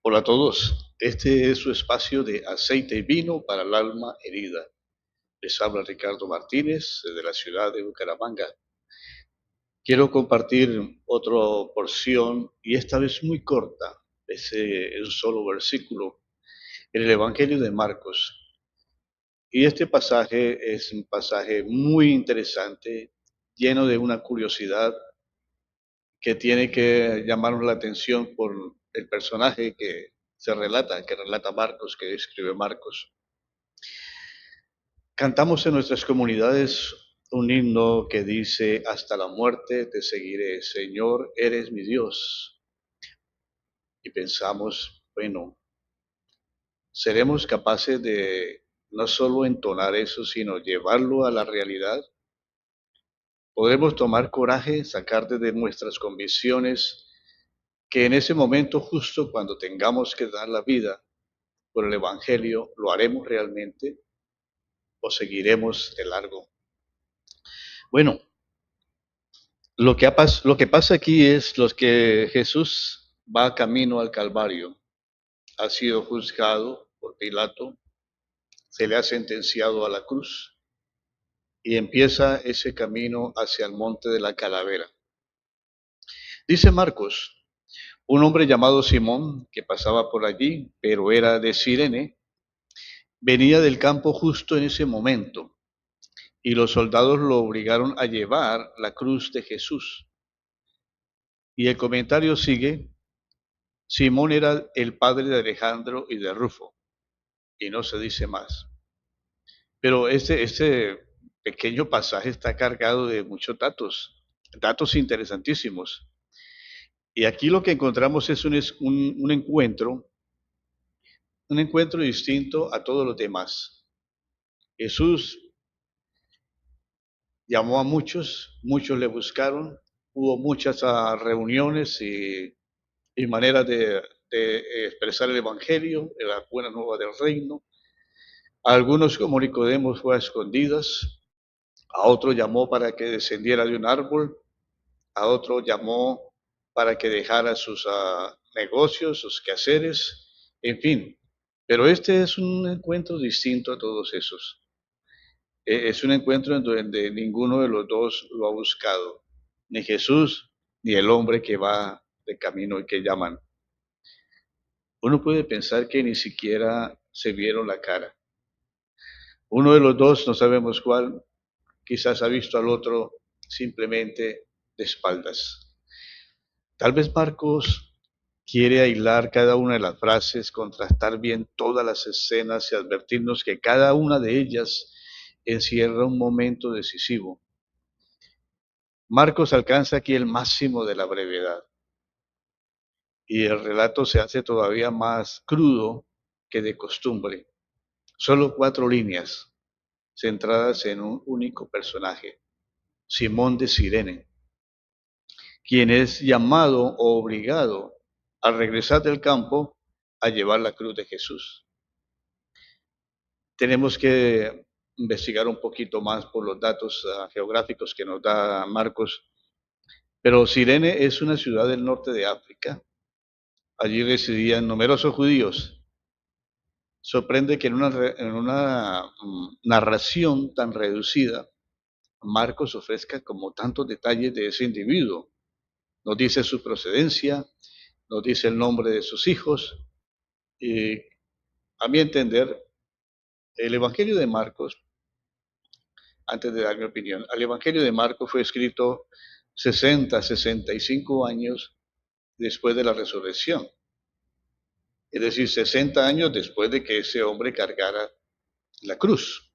Hola a todos, este es su espacio de aceite y vino para el alma herida. Les habla Ricardo Martínez desde la ciudad de Bucaramanga. Quiero compartir otra porción y esta vez muy corta, es un solo versículo, en el Evangelio de Marcos. Y este pasaje es un pasaje muy interesante, lleno de una curiosidad que tiene que llamarnos la atención por el personaje que relata Marcos, que escribe Marcos. Cantamos en nuestras comunidades un himno que dice, hasta la muerte te seguiré, Señor, eres mi Dios. Y pensamos, bueno, ¿seremos capaces de no solo entonar eso, sino llevarlo a la realidad? ¿Podremos tomar coraje, sacar de nuestras convicciones que en ese momento justo cuando tengamos que dar la vida por el Evangelio, lo haremos realmente o seguiremos de largo? Bueno, lo que pasa aquí es los que Jesús va camino al Calvario, ha sido juzgado por Pilato, se le ha sentenciado a la cruz y empieza ese camino hacia el monte de la calavera. Dice Marcos, un hombre llamado Simón, que pasaba por allí, pero era de Cirene, venía del campo justo en ese momento, y los soldados lo obligaron a llevar la cruz de Jesús. Y el comentario sigue, Simón era el padre de Alejandro y de Rufo, y no se dice más. Pero este pequeño pasaje está cargado de muchos datos interesantísimos. Y aquí lo que encontramos es un encuentro distinto a todos los demás. Jesús llamó a muchos, muchos le buscaron, hubo muchas reuniones y maneras de expresar el Evangelio, la buena nueva del reino. A algunos como Nicodemo fue a escondidas, a otro llamó para que descendiera de un árbol, a otro llamó para que dejara sus negocios, sus quehaceres, en fin. Pero este es un encuentro distinto a todos esos. Es un encuentro en donde ninguno de los dos lo ha buscado, ni Jesús ni el hombre que va de camino y que llaman. Uno puede pensar que ni siquiera se vieron la cara. Uno de los dos, no sabemos cuál, quizás ha visto al otro simplemente de espaldas. Tal vez Marcos quiere aislar cada una de las frases, contrastar bien todas las escenas y advertirnos que cada una de ellas encierra un momento decisivo. Marcos alcanza aquí el máximo de la brevedad y el relato se hace todavía más crudo que de costumbre. Solo 4 líneas centradas en un único personaje, Simón de Cirene, quien es llamado o obligado al regresar del campo a llevar la cruz de Jesús. Tenemos que investigar un poquito más por los datos geográficos que nos da Marcos, pero Cirene es una ciudad del norte de África. Allí residían numerosos judíos. Sorprende que en una narración tan reducida, Marcos ofrezca como tantos detalles de ese individuo. Nos dice su procedencia, nos dice el nombre de sus hijos, y a mi entender, el Evangelio de Marcos, antes de dar mi opinión, el Evangelio de Marcos fue escrito 65 años después de la resurrección, es decir, 60 años después de que ese hombre cargara la cruz,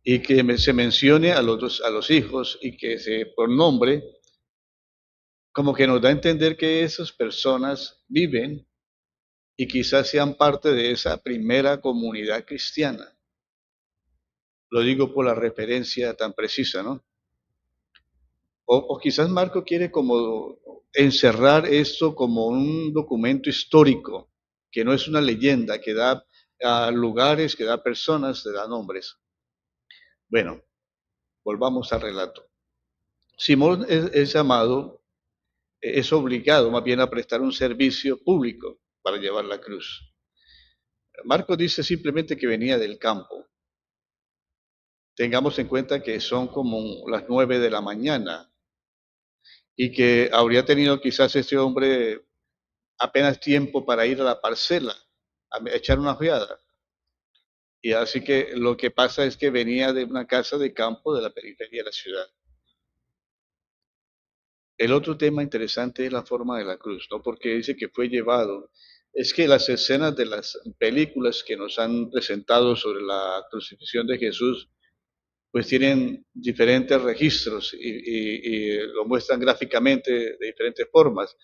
y que se mencione a los hijos y que se por nombre, como que nos da a entender que esas personas viven y quizás sean parte de esa primera comunidad cristiana. Lo digo por la referencia tan precisa, ¿no? O quizás Marco quiere como encerrar esto como un documento histórico, que no es una leyenda, que da lugares, que da personas, que da nombres. Bueno, volvamos al relato. Simón es llamado, es obligado más bien a prestar un servicio público. para llevar la cruz. Marcos dice simplemente que venía del campo. Tengamos en cuenta que son como las 9 de la mañana y que habría tenido quizás este hombre apenas tiempo para ir a la parcela a echar una ojeada. Y así que lo que pasa es que venía de una casa de campo de la periferia de la ciudad. El otro tema interesante es la forma de la cruz, ¿no? Porque dice que fue llevado. Es que las escenas de las películas que nos han presentado sobre la crucifixión de Jesús, pues tienen diferentes registros y lo muestran gráficamente de diferentes formas.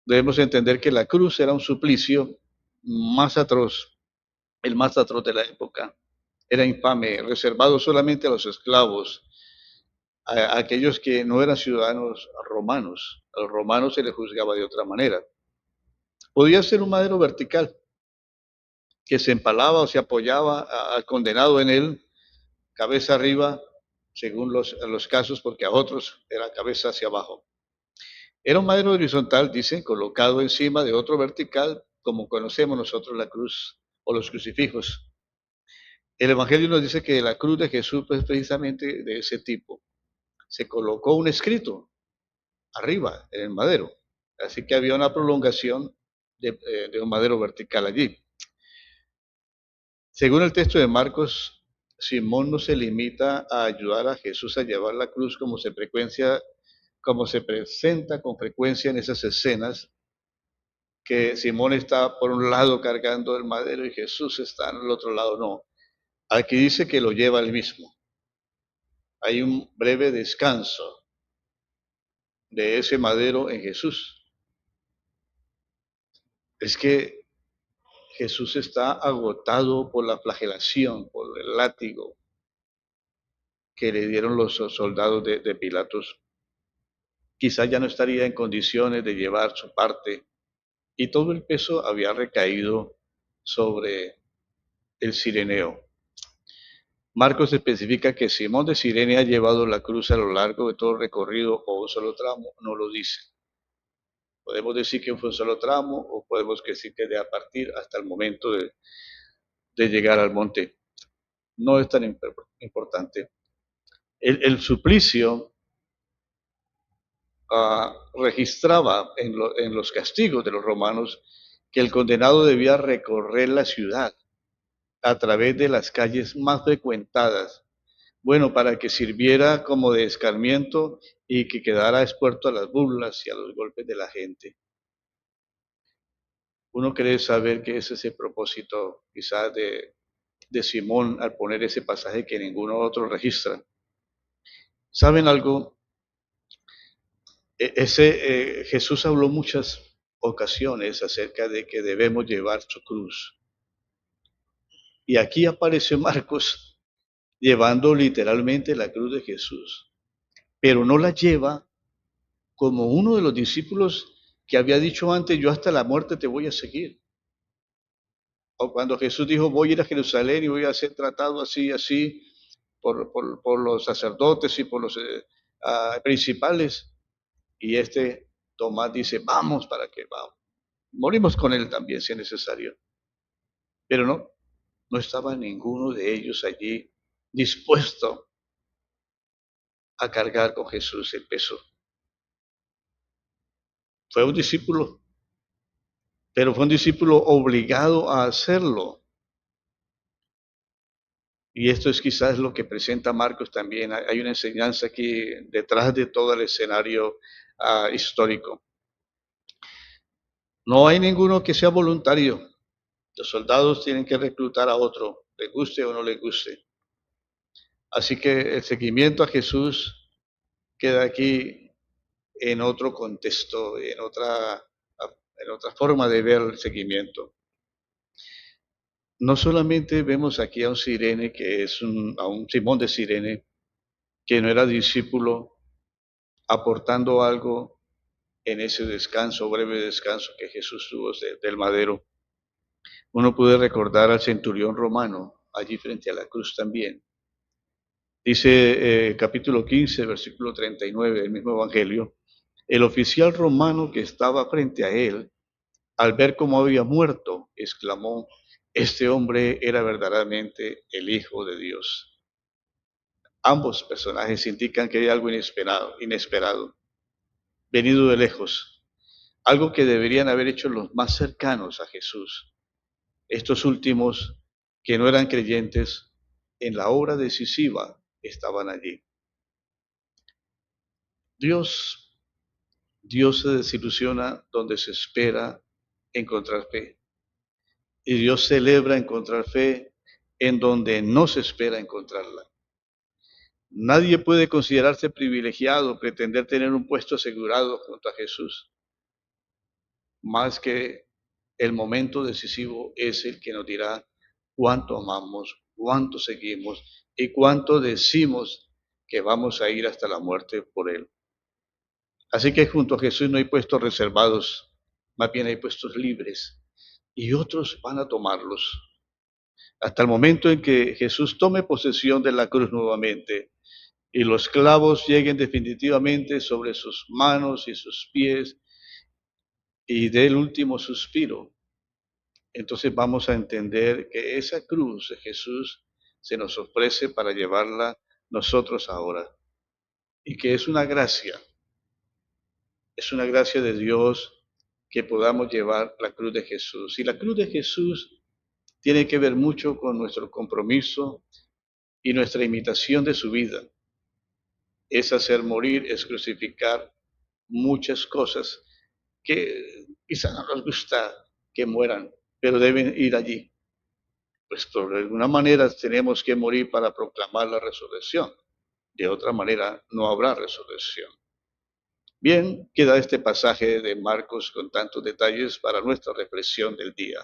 Debemos entender que la cruz era un suplicio más atroz, el más atroz de la época. Era infame, reservado solamente a los esclavos, a aquellos que no eran ciudadanos romanos. A los romanos se les juzgaba de otra manera. Podía ser un madero vertical que se empalaba o se apoyaba al condenado en él, cabeza arriba, según los casos, porque a otros era cabeza hacia abajo. Era un madero horizontal, dicen, colocado encima de otro vertical, como conocemos nosotros la cruz o los crucifijos. El Evangelio nos dice que la cruz de Jesús es precisamente de ese tipo. Se colocó un escrito arriba, en el madero. Así que había una prolongación de un madero vertical allí. Según el texto de Marcos, Simón no se limita a ayudar a Jesús a llevar la cruz como se presenta con frecuencia en esas escenas, que Simón está por un lado cargando el madero y Jesús está en el otro lado, no. Aquí dice que lo lleva él mismo. Hay un breve descanso de ese madero en Jesús. Es que Jesús está agotado por la flagelación, por el látigo que le dieron los soldados de Pilatos. Quizá ya no estaría en condiciones de llevar su parte y todo el peso había recaído sobre el cireneo. Marcos especifica que Simón de Cirene ha llevado la cruz a lo largo de todo el recorrido o un solo tramo, no lo dice. Podemos decir que fue un solo tramo o podemos decir que de a partir hasta el momento de llegar al monte. No es tan importante. El suplicio registraba en los castigos de los romanos que el condenado debía recorrer la ciudad a través de las calles más frecuentadas, bueno, para que sirviera como de escarmiento y que quedara expuesto a las burlas y a los golpes de la gente. Uno cree saber que ese es el propósito quizás de Simón al poner ese pasaje que ninguno otro registra. ¿Saben algo? Jesús habló muchas ocasiones acerca de que debemos llevar su cruz. Y aquí aparece Marcos llevando literalmente la cruz de Jesús, pero no la lleva como uno de los discípulos que había dicho antes, yo hasta la muerte te voy a seguir. O cuando Jesús dijo, voy a ir a Jerusalén y voy a ser tratado así, así, por los sacerdotes y por los principales. Y Tomás dice, vamos para que vamos. Morimos con él también si es necesario. Pero no estaba ninguno de ellos allí dispuesto a cargar con Jesús el peso. Fue un discípulo, pero fue un discípulo obligado a hacerlo. Y esto es quizás lo que presenta Marcos también. Hay una enseñanza aquí detrás de todo el escenario histórico. No hay ninguno que sea voluntario. Los soldados tienen que reclutar a otro, le guste o no le guste. Así que el seguimiento a Jesús queda aquí en otro contexto, en otra forma de ver el seguimiento. No solamente vemos aquí a un Cirene, que es a un Simón de Cirene, que no era discípulo, aportando algo en ese descanso, breve descanso que Jesús tuvo del madero. Uno puede recordar al centurión romano, allí frente a la cruz también. Dice capítulo 15, versículo 39 del mismo Evangelio, el oficial romano que estaba frente a él Al ver cómo había muerto, exclamó, este hombre era verdaderamente el Hijo de Dios. Ambos personajes indican que hay algo inesperado, venido de lejos, algo que deberían haber hecho los más cercanos a Jesús. Estos últimos, que no eran creyentes, en la hora decisiva estaban allí. Dios se desilusiona donde se espera encontrar fe. Y Dios celebra encontrar fe en donde no se espera encontrarla. Nadie puede considerarse privilegiado, pretender tener un puesto asegurado junto a Jesús, más que el momento decisivo es el que nos dirá cuánto amamos, cuánto seguimos y cuánto decimos que vamos a ir hasta la muerte por Él. Así que junto a Jesús no hay puestos reservados, más bien hay puestos libres y otros van a tomarlos. Hasta el momento en que Jesús tome posesión de la cruz nuevamente y los clavos lleguen definitivamente sobre sus manos y sus pies y dé el último suspiro, entonces vamos a entender que esa cruz de Jesús se nos ofrece para llevarla nosotros ahora y que es una gracia de Dios que podamos llevar la cruz de Jesús. Y la cruz de Jesús tiene que ver mucho con nuestro compromiso y nuestra imitación de su vida. Es hacer morir, es crucificar muchas cosas que quizá no nos gusta que mueran, pero deben ir allí. Pues por alguna manera tenemos que morir para proclamar la resurrección. De otra manera no habrá resurrección. Bien, queda este pasaje de Marcos con tantos detalles para nuestra reflexión del día.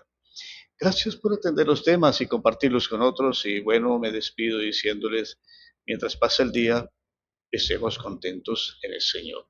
Gracias por atender los temas y compartirlos con otros. Y bueno, me despido diciéndoles, mientras pasa el día, estemos contentos en el Señor.